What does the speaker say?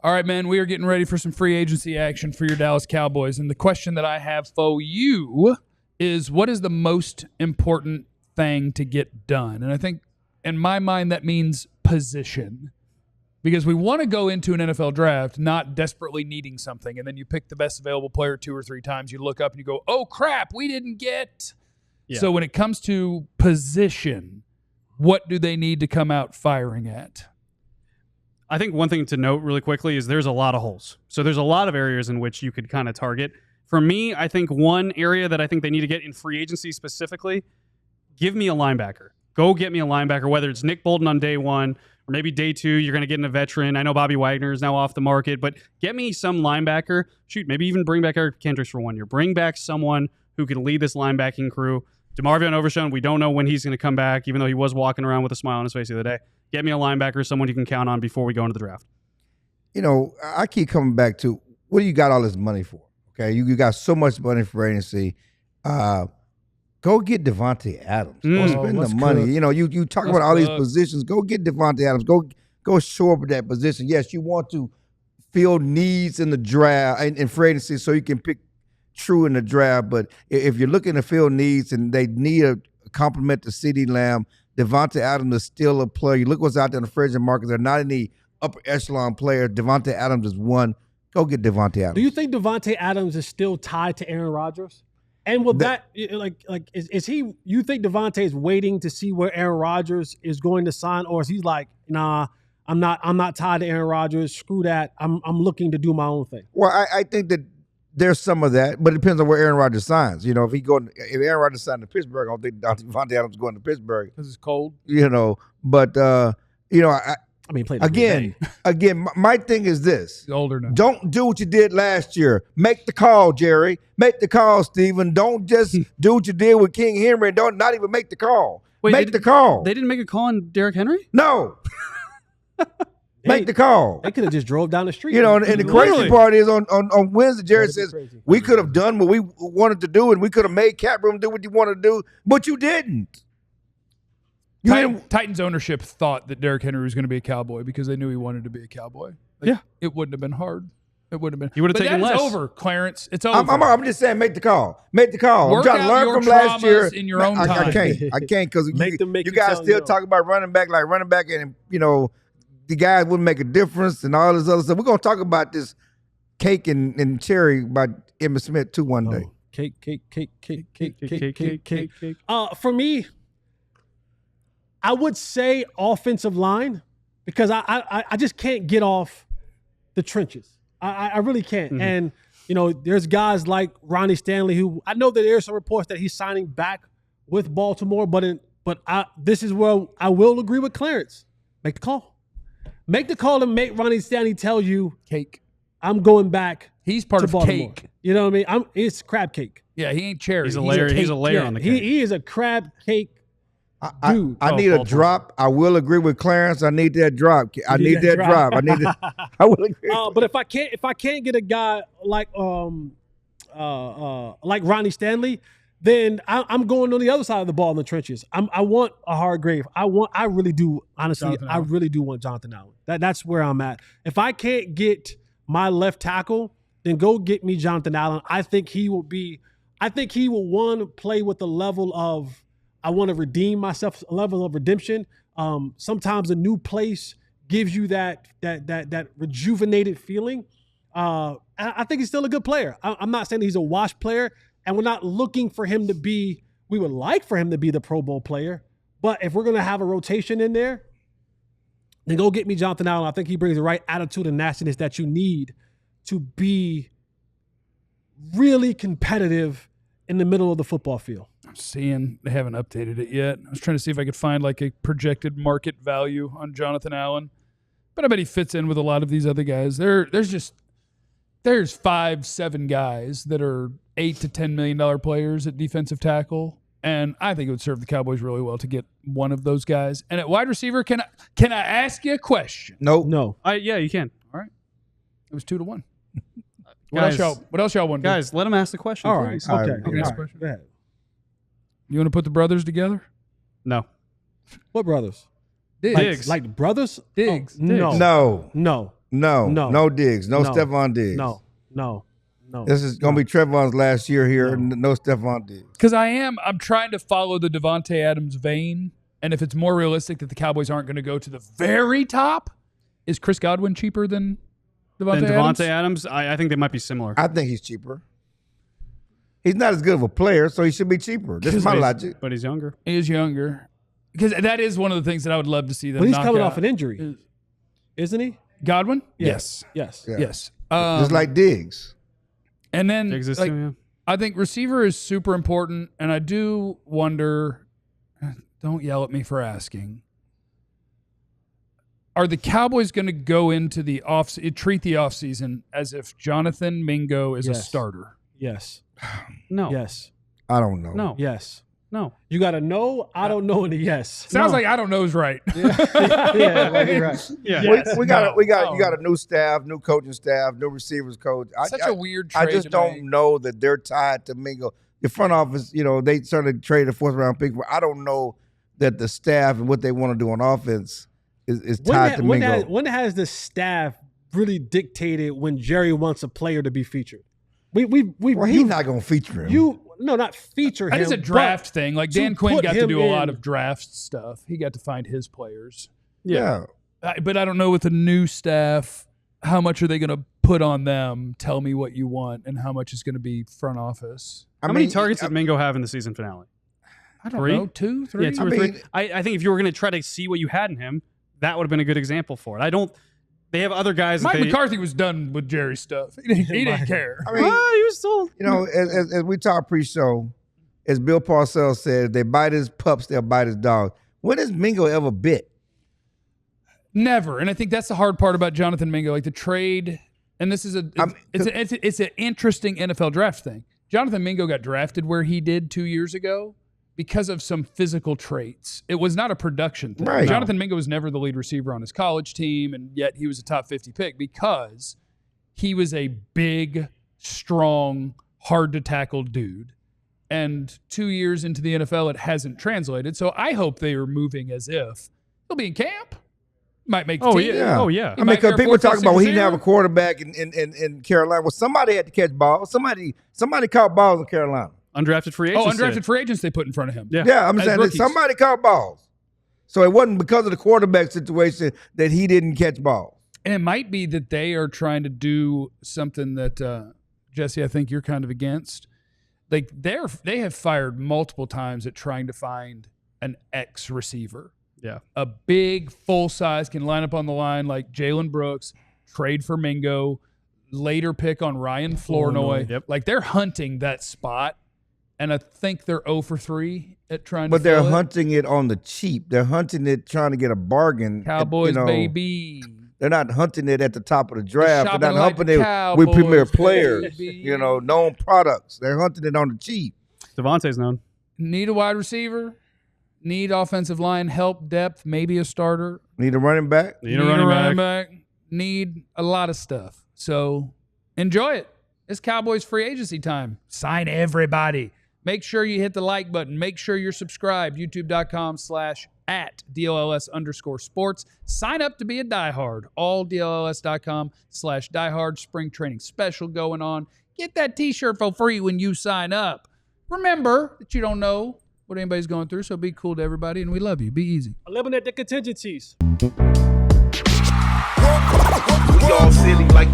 All right, man, we are getting ready for some free agency action for your Dallas Cowboys. And the question that I have for you is, what is the most important thing to get done? And I think in my mind that means position. Because we want to go into an NFL draft not desperately needing something, and then you pick the best available player 2 or 3 times. You look up and you go, oh, crap, we didn't get. Yeah. So when it comes to position, what do they need to come out firing at? I think one thing to note really quickly is there's a lot of holes. So there's a lot of areas in which you could kind of target. For me, I think one area that I think they need to get in free agency specifically, give me a linebacker. Go get me a linebacker, whether it's Nick Bolton on day 1 or maybe day 2, you're going to get in a veteran. I know Bobby Wagner is now off the market, but get me some linebacker. Shoot, maybe even bring back Eric Kendricks for 1 year. Bring back someone who can lead this linebacking crew. DeMarvion Overshown, we don't know when he's going to come back, even though he was walking around with a smile on his face the other day. Get me a linebacker, someone you can count on before we go into the draft. You know, I keep coming back to, what do you got all this money for? Okay, you got so much money for agency. Go get Davante Adams. Go spend the money. Cook. You know, you talk about all these positions. Go get Davante Adams. Go shore up that position. Yes, you want to fill needs in the draft and in free agency so you can pick true in the draft. But if you're looking to fill needs and they need a complement to CeeDee Lamb, Davante Adams is still a player. You look what's out there in the free agent market. They're not any upper echelon players. Davante Adams is one. Go get Davante Adams. Do you think Davante Adams is still tied to Aaron Rodgers? And with that is he? You think Davante is waiting to see where Aaron Rodgers is going to sign, or is he like, nah, I'm not tied to Aaron Rodgers. Screw that. I'm looking to do my own thing. Well, I think that there's some of that, but it depends on where Aaron Rodgers signs. You know, if Aaron Rodgers signed to Pittsburgh, I don't think Davante Adams is going to Pittsburgh because it's cold. You know, but you know, I mean, again, my thing is this. He's older now. Don't do what you did last year. Make the call, Jerry. Make the call, Steven. Don't just do what you did with King Henry and not even make the call. Wait, make the call. They didn't make a call on Derrick Henry? No. Make the call. They could have just drove down the street. You know, and the crazy part is on Wednesday, Jerry says, we could have done what we wanted to do and we could have made cap room do what you wanted to do, but you didn't. Titans ownership thought that Derrick Henry was going to be a Cowboy because they knew he wanted to be a Cowboy. It wouldn't have been hard. It wouldn't have been. He would have taken less. It's over, Clarence. It's over. I'm just saying, make the call. Make the call. Work I'm trying to learn from last year. In your own time. I can't because you guys still talk about running back and you know the guys wouldn't make a difference and all this other stuff. We're gonna talk about this cake and cherry by Emmitt Smith too one day. Cake. For me, I would say offensive line because I just can't get off the trenches. I really can't. Mm-hmm. And, you know, there's guys like Ronnie Stanley who I know that there's some reports that he's signing back with Baltimore, but this is where I will agree with Clarence. Make the call. Make the call and make Ronnie Stanley tell you, cake. I'm going back. He's part to of Baltimore. cake. You know what I mean? It's crab cake. Yeah, he ain't cherry. He's a layer on the cake. He is a crab cake. I need a drop. I will agree with Clarence. I need that drop. I need that drop. I will agree. But if I can't get a guy like Ronnie Stanley, then I'm going on the other side of the ball in the trenches. I want a hard grave. I really do. Honestly, I really do want Jonathan Allen. That's where I'm at. If I can't get my left tackle, then go get me Jonathan Allen. I think he will play with the level of, I want to redeem myself, a level of redemption. Sometimes a new place gives you that rejuvenated feeling. I think he's still a good player. I'm not saying he's a wash player, and we're not looking for him to be, we would like for him to be the Pro Bowl player. But if we're going to have a rotation in there, then go get me Jonathan Allen. I think he brings the right attitude and nastiness that you need to be really competitive in the middle of the football field. I'm seeing they haven't updated it yet. I was trying to see if I could find like a projected market value on Jonathan Allen, but I bet he fits in with a lot of these other guys. There's 5-7 guys that are $8 to $10 million players at defensive tackle, and I think it would serve the Cowboys really well to get one of those guys. And at wide receiver, can I ask you a question? No. Yeah, you can. All right. It was 2-1. What else y'all want to do? Guys, let him ask the question. All right. All right. Okay. You can ask a question. Go ahead. You want to put the brothers together? No. What brothers? Diggs. Like brothers? Diggs. Oh, No. No Diggs. No Stephon Diggs. No. This is going to be Trevon's last year here. No Stephon Diggs. Because I'm trying to follow the Davante Adams vein. And if it's more realistic that the Cowboys aren't going to go to the very top, is Chris Godwin cheaper than Davante Adams? I think they might be similar. I think he's cheaper. He's not as good of a player, so he should be cheaper. This is my logic. But he's younger. He is younger. Because that is one of the things that I would love to see them But he's knock coming out. off an injury, isn't he? Godwin? Yes. Yeah. Yes. Just like Diggs. And then Diggs like, too, yeah. I think receiver is super important, and I do wonder, don't yell at me for asking, are the Cowboys going to go into the treat the offseason as if Jonathan Mingo is a starter? Yes. No. Yes. I don't know. No. Yes. No. You got to know, I don't know, and a yes. Sounds like I don't know is right. Yeah, like you're right. Yeah. You got a new staff, new coaching staff, new receivers coach. Such a weird trade. I just don't know that they're tied to Mingo. The front office, they certainly traded a 4th round pick. I don't know that the staff and what they want to do on offense is tied to Mingo. When has the staff really dictated when Jerry wants a player to be featured? He's not going to feature him. Not feature him. It's a draft thing. Like Dan Quinn got to do a lot in. of draft stuff. He got to find his players. Yeah. But I don't know with the new staff, how much are they going to put on them? Tell me what you want, and how much is going to be front office. How many targets did Mingo have in the season finale? I don't know. 2, 3? Yeah, 2 or 3. I think if you were going to try to see what you had in him, that would have been a good example for it. They have other guys. Mike McCarthy was done with Jerry's stuff. He didn't care. I mean, he was still. As we talk pre-show, as Bill Parcells said, if they bite his pups, they'll bite his dogs. When has Mingo ever bit? Never. And I think that's the hard part about Jonathan Mingo, like the trade. And this is it's an interesting NFL draft thing. Jonathan Mingo got drafted where he did 2 years ago because of some physical traits. It was not a production thing. Right. Jonathan Mingo was never the lead receiver on his college team, and yet he was a top 50 pick because he was a big, strong, hard-to-tackle dude. And 2 years into the NFL, it hasn't translated. So I hope they are moving as if he'll be in camp. Might make the team. Yeah. Oh, yeah. I mean, because people talk about he didn't have a quarterback in Carolina. Well, somebody had to catch balls. Somebody caught balls in Carolina. Undrafted free agents. Undrafted free agents they put in front of him. Yeah, I'm saying that somebody caught balls. So it wasn't because of the quarterback situation that he didn't catch balls. And it might be that they are trying to do something that, Jesse, I think you're kind of against. Like they have fired multiple times at trying to find an X receiver. Yeah. A big, full-size, can line up on the line like Jalen Brooks, trade for Mingo, later pick on Ryan Flournoy. Yep. Like they're hunting that spot. And I think they're 0 for 3 at trying to But they're fill it. hunting it on the cheap. They're hunting it trying to get a bargain. Cowboys, baby. They're not hunting it at the top of the draft. They're not like hunting it Cowboys, with premier players, baby. known products. They're hunting it on the cheap. Davante's known. Need a wide receiver. Need offensive line help, depth, maybe a starter. Need a running back. Need a running back. Need a lot of stuff. So enjoy it. It's Cowboys free agency time. Sign everybody. Make sure you hit the like button. Make sure you're subscribed. YouTube.com/@DLLS_sports. Sign up to be a diehard. AllDLLS.com/diehard. Spring training special going on. Get that t-shirt for free when you sign up. Remember that you don't know what anybody's going through, so be cool to everybody, and we love you. Be easy. Eliminate the contingencies. We all silly like